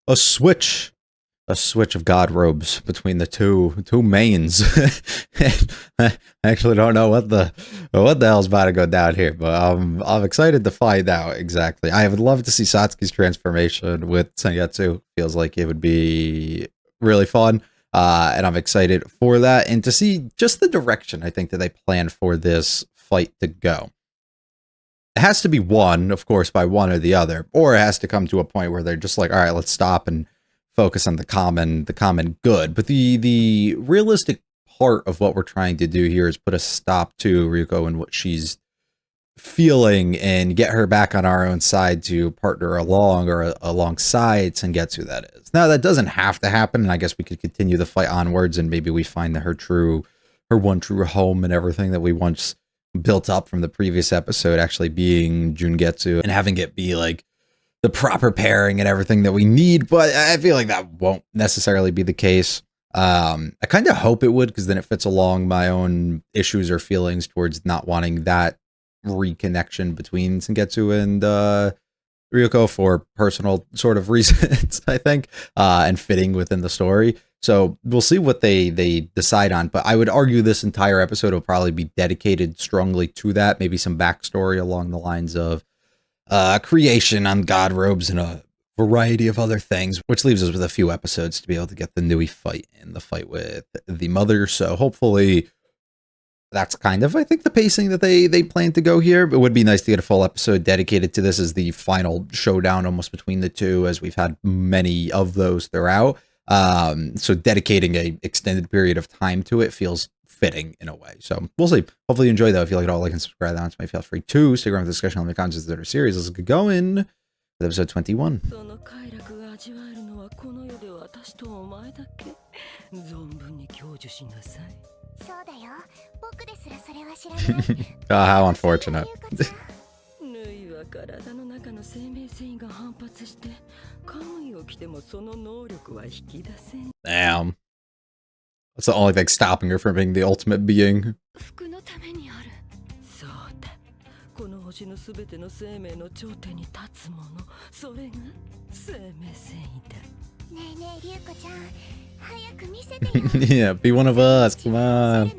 a switch. A switch of god robes between the two mains. I actually don't know what the hell's about to go down here, but I'm excited to find out exactly. I would love to see Satsuki's transformation with Sengetsu. Feels like it would be really fun, and I'm excited for that, and to see just the direction I think that they plan for this fight to go. It has to be won, of course, by one or the other, or it has to come to a point where they're just like, all right, let's stop and focus on the common good. But the realistic part of what we're trying to do here is put a stop to Ryuko and what she's feeling and get her back on our own side to partner along or alongside Sengetsu, that is. Now, that doesn't have to happen, and I guess we could continue the fight onwards, and maybe we find that her one true home and everything that we once built up from the previous episode actually being Jungetsu, and having it be like the proper pairing and everything that we need, but I feel like that won't necessarily be the case. I kind of hope it would, because then it fits along my own issues or feelings towards not wanting that reconnection between Sengetsu and Ryuko for personal sort of reasons, I think, and fitting within the story. So we'll see what they decide on, but I would argue this entire episode will probably be dedicated strongly to that, maybe some backstory along the lines of creation on god robes and a variety of other things, which leaves us with a few episodes to be able to get the Nui fight and the fight with the mother. So hopefully that's kind of, I think, the pacing that they plan to go here. It would be nice to get a full episode dedicated to this as the final showdown almost between the two, as we've had many of those throughout. So dedicating a extended period of time to it feels fitting in a way. So we'll see. Hopefully you enjoy, though. If you like it all, like and subscribe. That might feel free to stick around for the discussion on the contents of the series. Let's get going with episode 21. How unfortunate. Damn. That's the only thing stopping her from being the ultimate being. Yeah, be one of us, come on.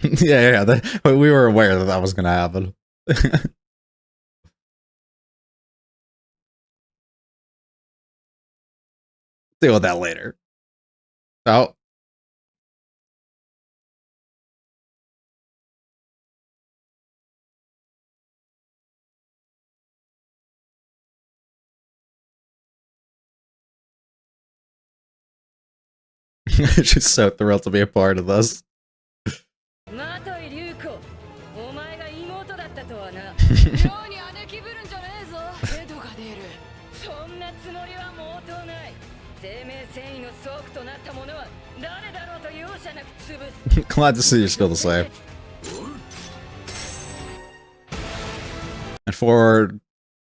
Yeah, we were aware that that was going to happen. Deal with that later. Oh. She's so thrilled to be a part of this. Glad to see you're still the same. And for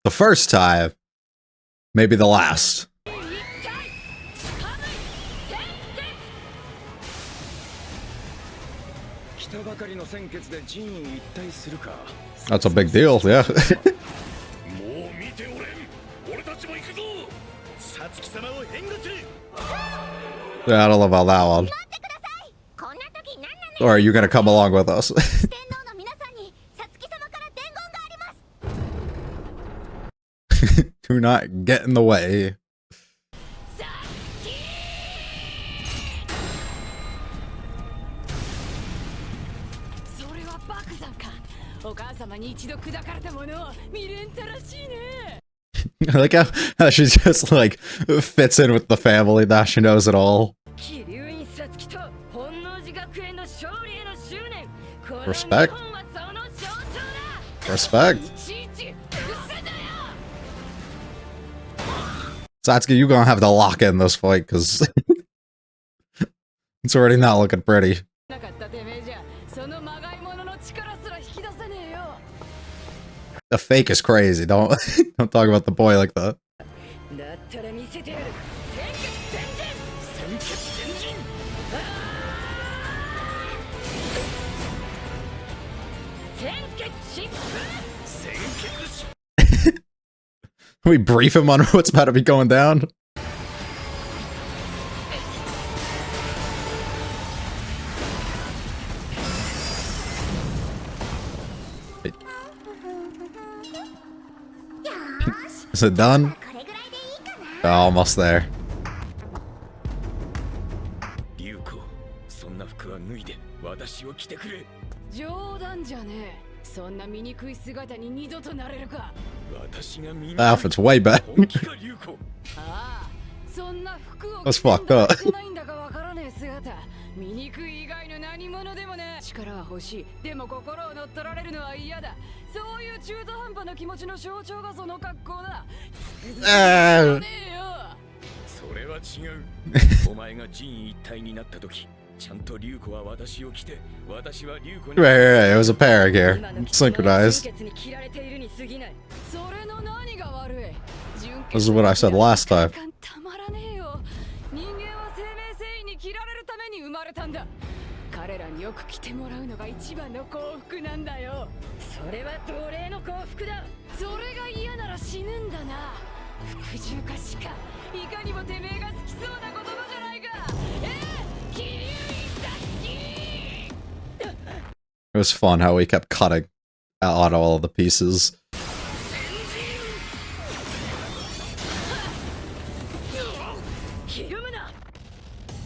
the first time, maybe the last. That's a big deal, yeah. Yeah, I don't know about that one. Or are you gonna come along with us? Do not get in the way. I like how she just like fits in with the family now. She knows it all. Respect. Respect. Satsuki, you gonna have to lock in this fight because it's already not looking pretty. The fake is crazy. Don't talk about the boy like that. We brief him on what's about to be going down. Is it done? Oh, almost there. The outfit's way better. That's fucked up. 醜い以外の何者でもね。力は欲しい。でも心を乗っ取られるのは嫌だ。そういう中途半端な気持ちの象徴がその格好だ。それは違う。お前が人一体になった時、ちゃんとリュウコは私を着て、私はリュウコに。Right, it was a pair here. Synchronized. This is what I said last time. 彼らによく着てもらうのが一番の幸福なんだよ。それは奴隷の幸福だ。それが嫌なら死ぬんだな。服従かしか、いかにもてめえが好きそうな言葉じゃないか。キリュウイサスキー。 It was fun how we kept cutting out all of the pieces.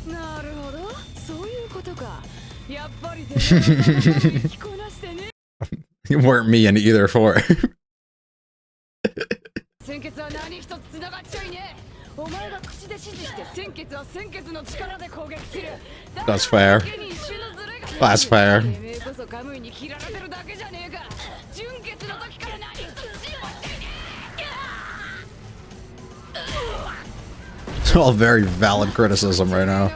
なるほど、そういうことか。やっぱりてめえ着こなしてね。You weren't me in either for. 鮮血は何一つ繋がっちゃいねえ。お前が口で指示して鮮血は鮮血の力で攻撃する。 That's fair. That's fair. てめえこそカムイに切られてるだけじゃねえか。純血の時から何一つしようってねえ。 It's all very valid criticism right now.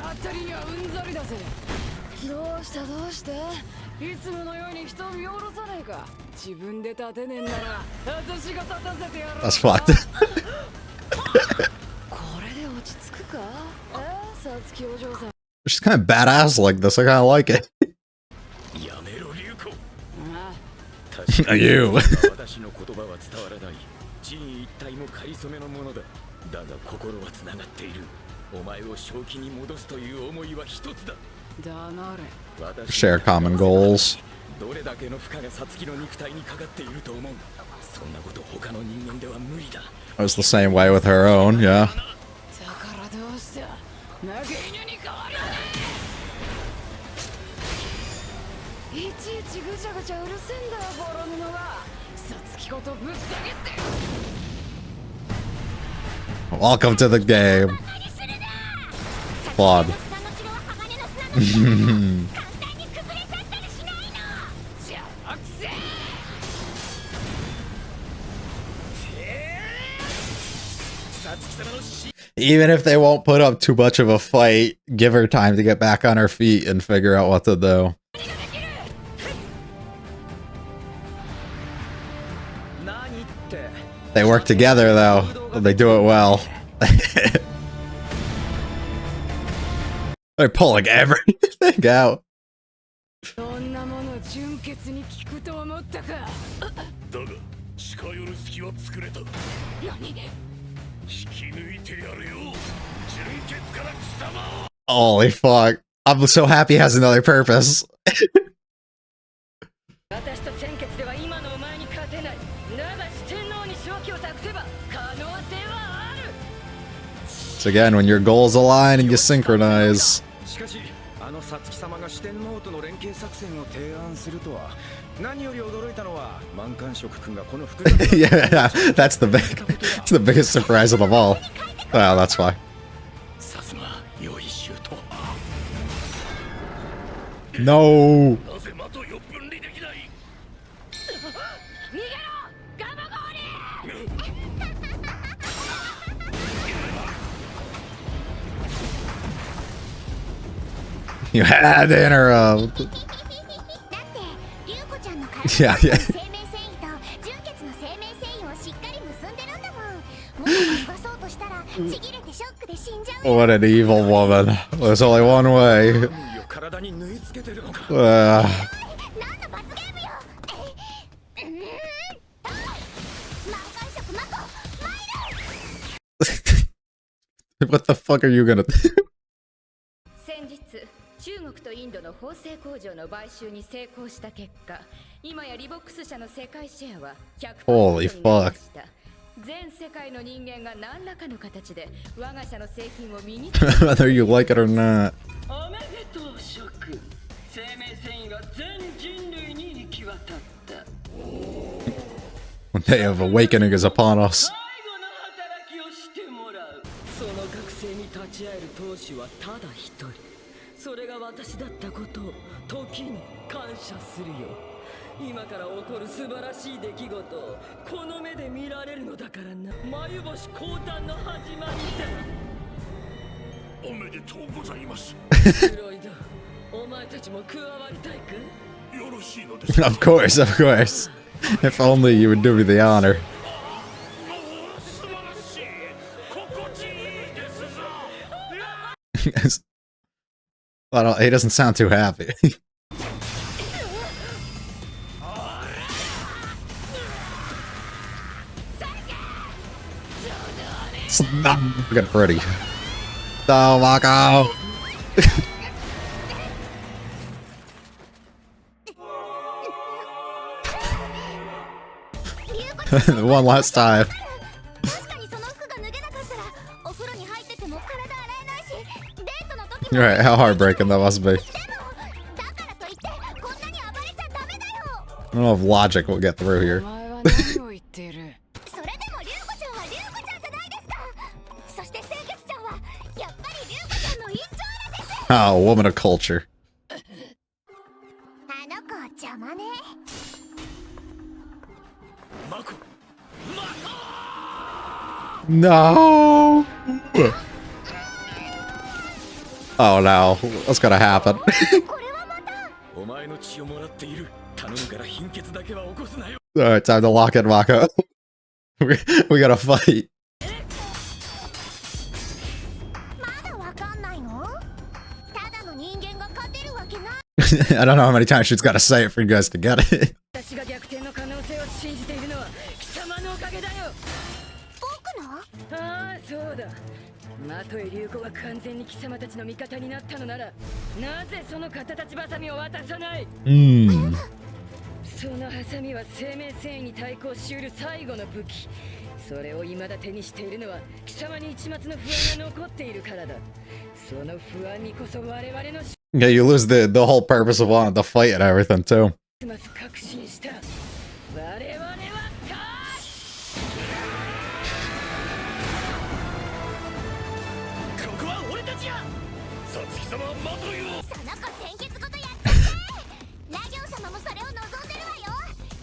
どうしたどうした。いつものように人を見下ろさないか。自分で立てねえんなら私が立たせてやろう。 That's fucked. これで落ち着くか。さつきお嬢さん。 She's kind of badass like this. I kind of like it. You. 私の言葉は伝わらない。人一体も仮初めのものだ。だが心はつながっている。お前を正気に戻すという思いは一つだ。 Share common goals. どれだけの負荷がサツキの肉体にかかっていると思う。そんなこと他の人間では無理だ。 It was the same way with her own, yeah. だからどうした。投げ犬に変わる。いちいちぐちゃぐちゃうるせえんだよ、ボロ布が。さつきことぶった切って。 Welcome to the game. Claude. Even if they won't put up too much of a fight, give her time to get back on her feet and figure out what to do. They work together though. They do it well. They're pulling everything out. そんなもの純血に効くと思ったか。だが近寄る隙は作れた。何？引き抜いてやるよ。純血から貴様。 Holy fuck. I'm so happy he has another purpose. 私と鮮血では今のお前に勝てない。だが四天王に勝機を託せば可能性はある。 So again, when your goals align and you synchronize. しかし、あのサツキ様が四天王との連携作戦を提案するとは。何より驚いたのは満貫色君がこの複雑な Yeah, that's the biggest surprise of them all. Well, that's fine. さすが良いシュート。 No. なぜ的を分離できない。逃げろ、ガマゴーリ。 You had to interrupt. Yeah, yeah. What an evil woman. There's only one way. What the fuck are you gonna 先日中国とインドの縫製工場の買収に成功した結果、今やリボックス社の世界シェアは Holy 100% になりま fuck した。全世界の人間が何らかの形で我が社の製品を身につけ whether you like it or not? おめでとう諸君、生命繊維は全人類に行き渡った。 The day of awakening is upon us. 最後の働きをしてもらう。その覚醒に立ち会える当主はただ一人。それが私だったことを時に感謝するよ。今から起こる素晴らしい出来事をこの目で見られるのだからな。眉星降誕の始まりだ。おめでとうございます。フロイド、お前たちも加わりたいか？よろしいのですか？ Of course, of course. If only you would do me the honor. 素晴らしい。心地いいですぞ。He doesn't sound too happy. Get pretty. Oh, Mako! One last time. 確かにその服が脱げなかったらお風呂に入ってても体洗えないし、デートの時も You're right, how heartbreaking that must be. でもだからといってこんなに暴れちゃダメだよ。 I don't know if logic will get through お here. 前は何を言っている？それでもリュウコちゃんはリュウコちゃんじゃないですか。そして清潔ちゃんはやっぱりリュウコちゃんの一長なんです。 Oh, woman of culture. あの子邪魔ね。マコ。 No! Oh no, what's gonna happen? これはまた。お前の血をもらっている。頼むから貧血だけは起こすなよ。 Alright, time to lock in, Mako. we gotta fight. まだわかんないの？ただの人間が勝てるわけない。 I don't know how many times she's gotta say it for you guys to get it. 私が逆転の可能性を信じているのは貴様のおかげだよ。僕の？ああ、そうだ。まとえ流子が完全に貴様たちの味方になったのなら、なぜその肩立ちバサミを渡さない？ Hmm. そのハサミは生命繊維に対抗しうる最後の武器。それを未だ手にしているのは貴様に一抹の不安が残っているからだ。その不安にこそ我々の Yeah, you lose the whole purpose of wanting to fight and everything too. ます確信した。我々はここは俺たちや。さつき様待とうよ。その子鮮血ごとやっちゃって。ラ行様もそれを望んでるわよ。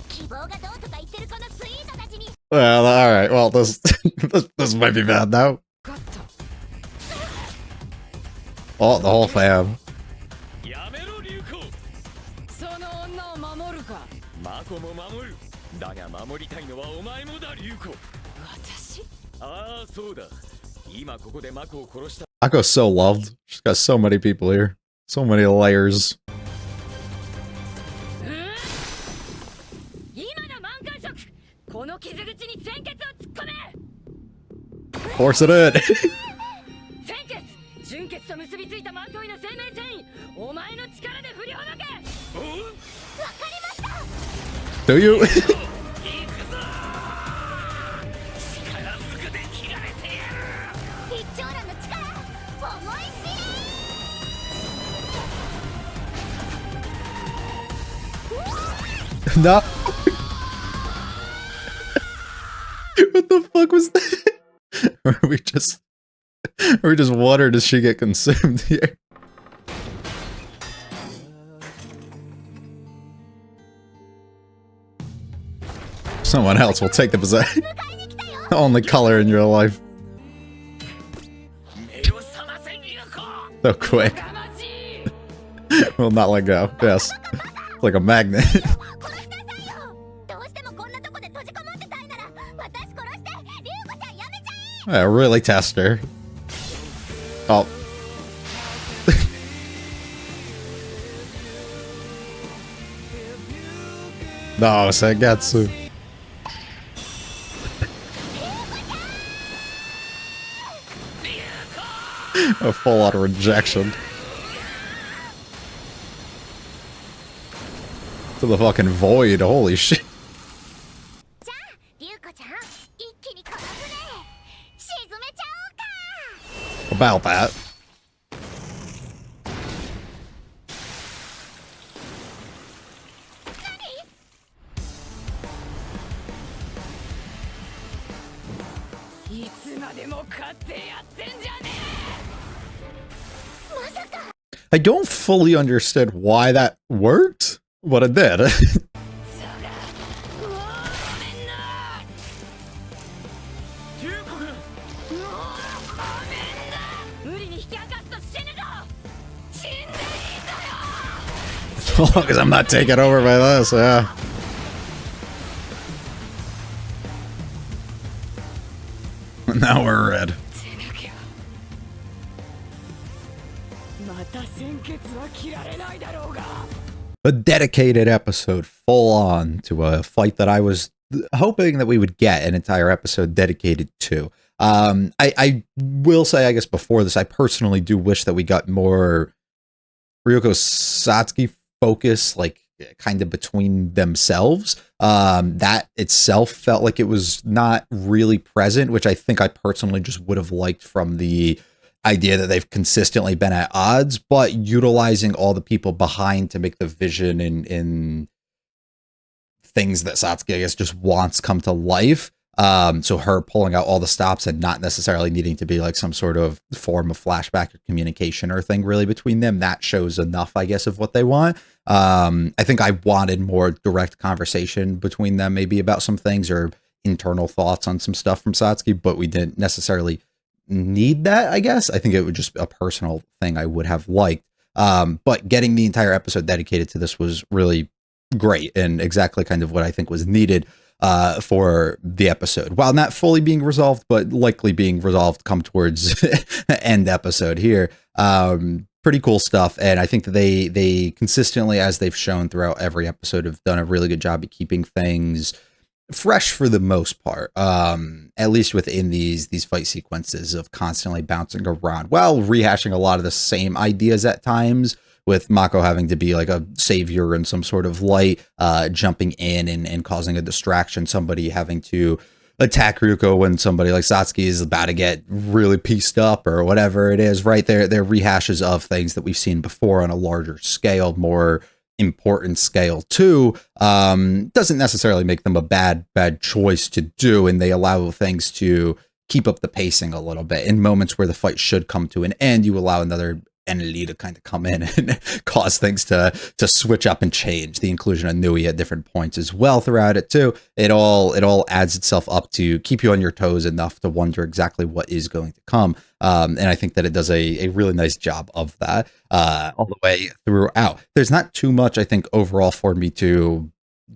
希望がどうとか言ってるこのスイートたちに。 Well, alright, well, this, this might be bad now. Oh, the whole fam. やめろ流子。その女を守るか。マコも守る。だが守りたいのはお前もだ流子。私？ああそうだ。今ここでマコを殺した。 Mako's so loved. She's got so many people here. So many layers. 今だ満貫色。この傷口に鮮血を突っ込め。 Force it in. 鮮血、純血と結びついたマトイの生命繊維、お前の力で振りほどけ。わかりました。 Do you? 行くぞ。力ずくで切られてやる。一長蘭の力、思い知れ。 No. What the fuck was that? we just water does she get consumed here? Someone else will take the possession. Only color in your life. 目を覚ませ流子。 So quick. Will not let go. Yes. It's like a magnet. 殺しなさいよ。どうしてもこんなとこで閉じこもってたいなら、私殺してリュウコちゃんやめちゃえ。 Yeah, really test her. Oh. No, Sengetsu. A full-on rejection. To the fucking void, holy shit. じゃあリュウコちゃん一気にこの船沈めちゃおうか。 About that. いつまでも勝ってやってんじゃね I don't fully understand why that worked, but it did. え。そうだ。もうごめんな。龍子君もうごめんな。無理に引き上がすと死ぬぞ。死んでいいんだよ。 As long as I'm not taken over by this, yeah. Now we're red. せなきゃ。また鮮血は切られないだろうが。 A dedicated episode full on to a fight that I was hoping that we would get an entire episode dedicated to. I will say, I guess before this, I personally do wish that we got more Ryuko Satsuki focus, like kind of between themselves. That itself felt like it was not really present, which I think I personally just would have liked from the idea that they've consistently been at odds, but utilizing all the people behind to make the vision in things that Satsuki, I guess, just wants come to life. So her pulling out all the stops and not necessarily needing to be like some sort of form of flashback or communication or thing really between them. That shows enough, I guess, of what they want. I think I wanted more direct conversation between them, maybe about some things or internal thoughts on some stuff from Satsuki, but we didn't necessarily need that, I guess. I think it was just a personal thing I would have liked. But getting the entire episode dedicated to this was really great and exactly kind of what I think was needed for the episode, while not fully being resolved, but likely being resolved come towards end episode here. Pretty cool stuff, and I think that they consistently, as they've shown throughout every episode, have done a really good job at keeping things fresh for the most part, at least within these fight sequences of constantly bouncing around while rehashing a lot of the same ideas at times, with Mako having to be like a savior and some sort of light, jumping in and causing a distraction, somebody having to attack Ryuko when somebody like Satsuki is about to get really pieced up or whatever it is, right? They're rehashes of things that we've seen before on a larger scale, more important scale too. Doesn't necessarily make them a bad choice to do, and they allow things to keep up the pacing a little bit. In moments where the fight should come to an end, you allow another entity to kind of come in and cause things to switch up and change. The inclusion of Nui at different points as well throughout it too. It all adds itself up to keep you on your toes enough to wonder exactly what is going to come. And I think that it does a really nice job of that all the way throughout. There's not too much, I think, overall for me to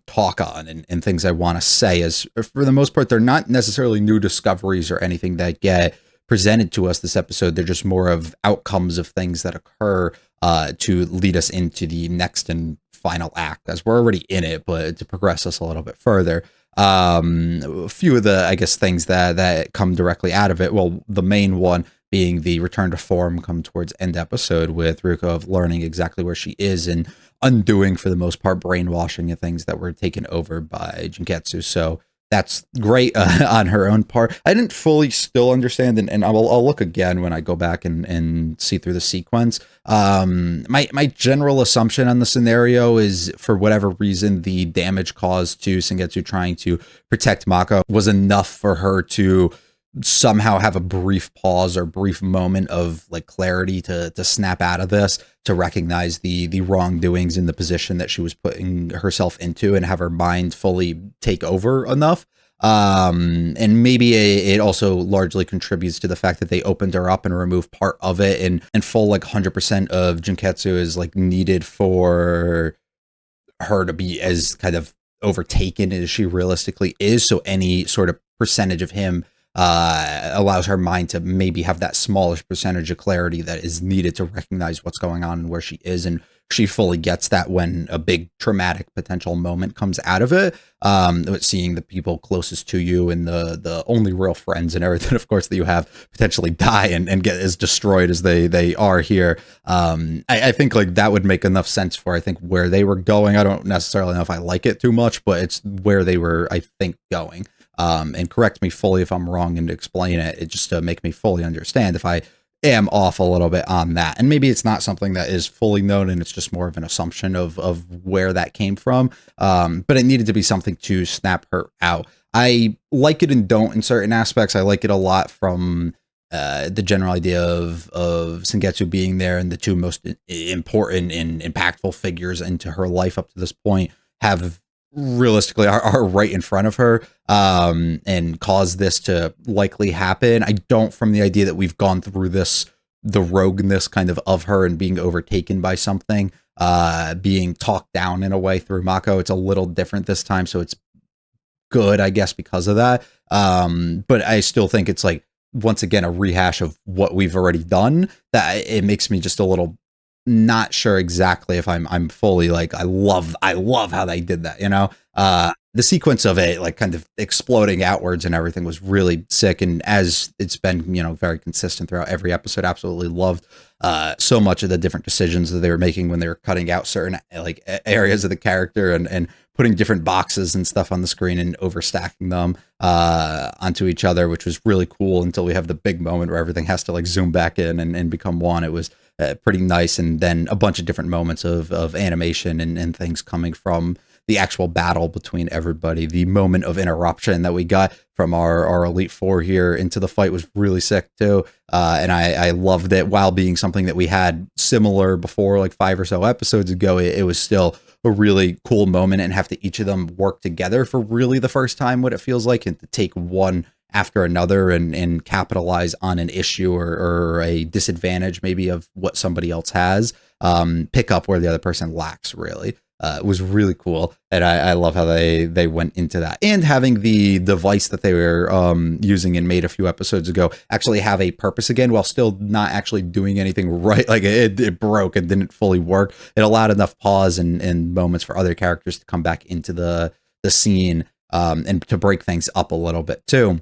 talk on and things I want to say, as for the most part, they're not necessarily new discoveries or anything that get presented to us this episode. They're just more of outcomes of things that occur to lead us into the next and final act, as we're already in it, but to progress us a little bit further. A few of the, I guess, things that come directly out of it. Well, the main one being the return to form come towards end episode, with Ryuko of learning exactly where she is and undoing, for the most part, brainwashing and things that were taken over by Jinketsu. So that's great on her own part. I didn't fully still understand, and I'll look again when I go back and see through the sequence. My general assumption on the scenario is, for whatever reason, the damage caused to Sengetsu trying to protect Mako was enough for her to somehow have a brief pause or brief moment of like clarity to snap out of this, to recognize the wrongdoings in the position that she was putting herself into, and have her mind fully take over enough. And maybe it also largely contributes to the fact that they opened her up and removed part of it, and full like 100% of Jinketsu is like needed for her to be as kind of overtaken as she realistically is. So any sort of percentage of him allows her mind to maybe have that smallish percentage of clarity that is needed to recognize what's going on and where she is and she fully gets that when a big traumatic potential moment comes out of it. Seeing the people closest to you and the only real friends and everything, of course, that you have potentially die and get as destroyed as they are here. I think like that would make enough sense for, I think, where they were going. I don't necessarily know if I like it too much, but it's where they were, I think, going. And correct me fully if I'm wrong and explain it just to make me fully understand if I am off a little bit on that. And maybe it's not something that is fully known and it's just more of an assumption of where that came from. But it needed to be something to snap her out. I like it and don't in certain aspects. I like it a lot from the general idea of Sengetsu being there, and the two most important and impactful figures into her life up to this point have realistically are right in front of her, and cause this to likely happen. I don't, from the idea that we've gone through this, the rogueness kind of her and being overtaken by something, being talked down in a way through Mako. It's a little different this time, so it's good, I guess, because of that. But I still think it's like, once again, a rehash of what we've already done, that it makes me just a little not sure exactly if I'm fully like, I love how they did that, you know. The sequence of it, like, kind of exploding outwards and everything was really sick, and as it's been, you know, very consistent throughout every episode, absolutely loved so much of the different decisions that they were making when they were cutting out certain like areas of the character and putting different boxes and stuff on the screen and overstacking them onto each other, which was really cool, until we have the big moment where everything has to like zoom back in and become one. It was pretty nice. And then a bunch of different moments of animation and things coming from the actual battle between everybody. The moment of interruption that we got from our Elite Four here into the fight was really sick too. And I loved it, while being something that we had similar before, like 5 or so episodes ago. It was still a really cool moment, and have to each of them work together for really the first time, what it feels like, and to take one after another and capitalize on an issue or a disadvantage maybe of what somebody else has, pick up where the other person lacks, really. It was really cool, and I love how they went into that, and having the device that they were using and made a few episodes ago actually have a purpose again, while still not actually doing anything right. Like it broke and didn't fully work. It allowed enough pause and moments for other characters to come back into the scene, and to break things up a little bit too.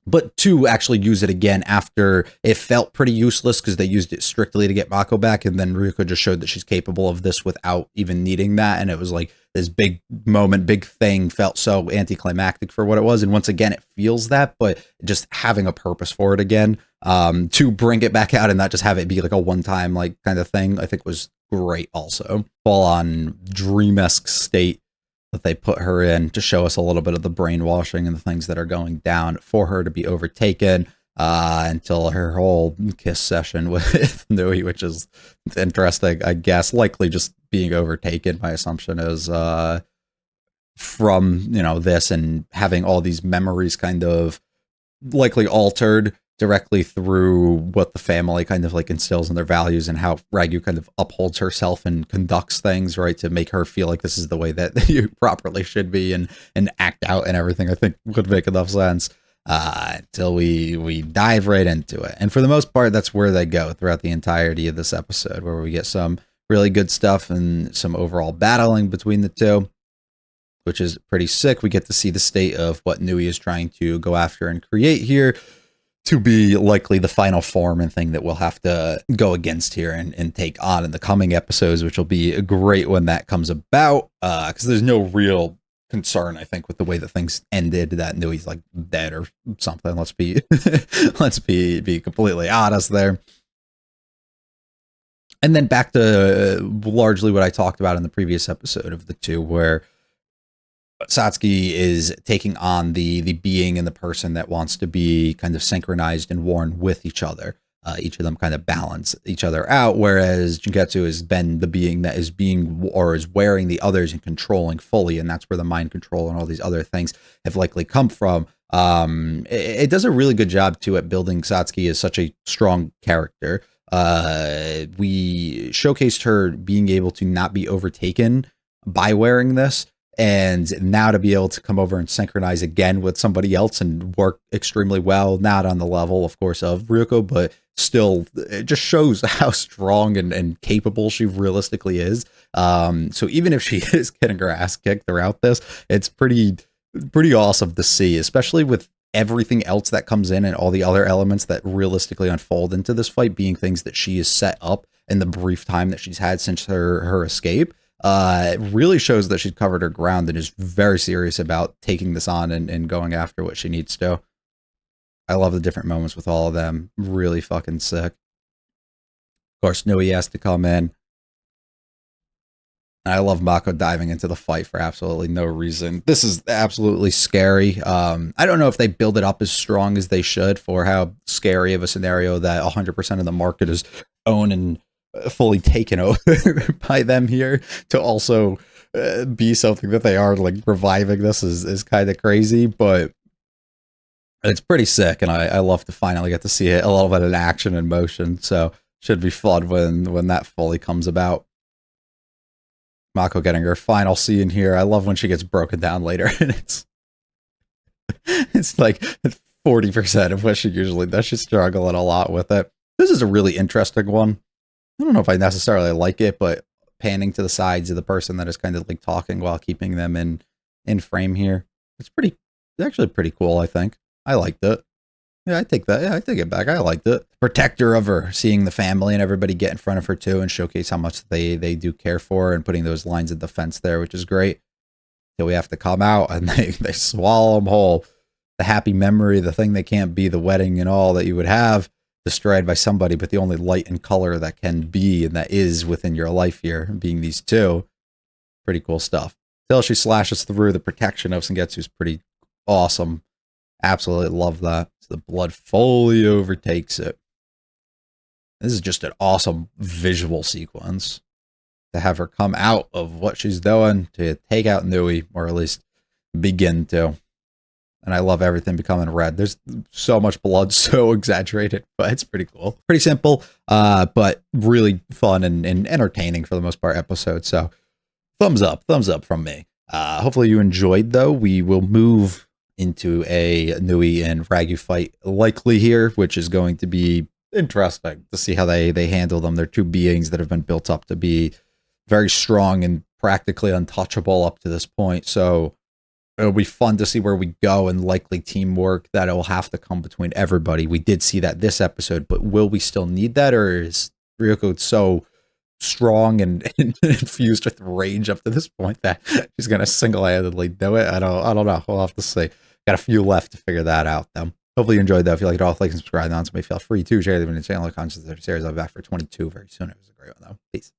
But to actually use it again after it felt pretty useless, because they used it strictly to get Mako back, and then Ryuko just showed that she's capable of this without even needing that, and it was like this big moment, big thing, felt so anticlimactic for what it was. And once again, it feels that, but just having a purpose for it again, to bring it back out and not just have it be like a one-time like kind of thing, I think was great. Also, full on dream-esque state that they put her in to show us a little bit of the brainwashing and the things that are going down for her to be overtaken, until her whole kiss session with Nui, which is interesting, I guess. Likely just being overtaken, my assumption is, from, you know, this, and having all these memories kind of likely altered directly through what the family kind of like instills in their values, and how Ragu kind of upholds herself and conducts things, right, to make her feel like this is the way that you properly should be and act out and everything. I think would make enough sense until we dive right into it. And for the most part, that's where they go throughout the entirety of this episode, where we get some really good stuff and some overall battling between the two, which is pretty sick. We get to see the state of what Nui is trying to go after and create here, to be likely the final form and thing that we'll have to go against here and take on in the coming episodes, which will be great when that comes about, because there's no real concern, I think, with the way that things ended, that Nui's like dead or something. Let's be let's be completely honest there. And then back to largely what I talked about in the previous episode of the two, where Satsuki is taking on the being and the person that wants to be kind of synchronized and worn with each other. Each of them kind of balance each other out, whereas Jingetsu has been the being that is being, or is wearing the others and controlling fully, and that's where the mind control and all these other things have likely come from. It does a really good job too at building Satsuki as such a strong character. We showcased her being able to not be overtaken by wearing this, and now to be able to come over and synchronize again with somebody else and work extremely well, not on the level, of course, of Ryuko, but still, it just shows how strong and capable she realistically is. So even if she is getting her ass kicked throughout this, it's pretty awesome to see, especially with everything else that comes in and all the other elements that realistically unfold into this fight being things that she has set up in the brief time that she's had since her escape. It really shows that she's covered her ground and is very serious about taking this on and going after what she needs to. I love the different moments with all of them. Really fucking sick. Of course, Nui has to come in. I love Mako diving into the fight for absolutely no reason. This is absolutely scary. I don't know if they build it up as strong as they should for how scary of a scenario that 100% of the market is owned and fully taken over by them here, to also be something that they are like reviving. This is kind of crazy, but it's pretty sick, and I love to finally get to see it a little bit in action and motion. So should be fun when that fully comes about. Mako getting her final scene here. I love when she gets broken down later, and it's like 40% of what she usually does. She's struggling a lot with it. This is a really interesting one. I don't know if I necessarily like it, but panning to the sides of the person that is kind of like talking while keeping them in frame here. It's actually pretty cool, I think. I liked it. Yeah, I take that. Yeah, I take it back. I liked it. Protector of her, seeing the family and everybody get in front of her too and showcase how much they do care for her, and putting those lines of defense there, which is great. Till we have to come out and they swallow them whole. The happy memory, the thing they can't be, the wedding and all that you would have, destroyed by somebody, but the only light and color that can be and that is within your life here being these two. Pretty cool stuff. Till she slashes through. The protection of Sengetsu is pretty awesome. Absolutely love that. So the blood fully overtakes it. This is just an awesome visual sequence to have her come out of what she's doing to take out Nui, or at least begin to. And I love everything becoming red. There's so much blood, so exaggerated, but it's pretty cool. Pretty simple, but really fun and entertaining for the most part episode. So thumbs up from me. Hopefully you enjoyed, though. We will move into a Nui and Ragu fight likely here, which is going to be interesting to see how they handle them. They're two beings that have been built up to be very strong and practically untouchable up to this point. So it'll be fun to see where we go, and likely teamwork that will have to come between everybody. We did see that this episode, but will we still need that, or is Ryoko so strong and infused with rage up to this point that she's going to single-handedly do it? I don't know. We'll have to see. Got a few left to figure that out, though. Hopefully you enjoyed that. If you liked it all, like and subscribe. Now, somebody feel free to share them in the channel. The content of the series. I'll be back for 22 very soon. It was a great one, though. Peace.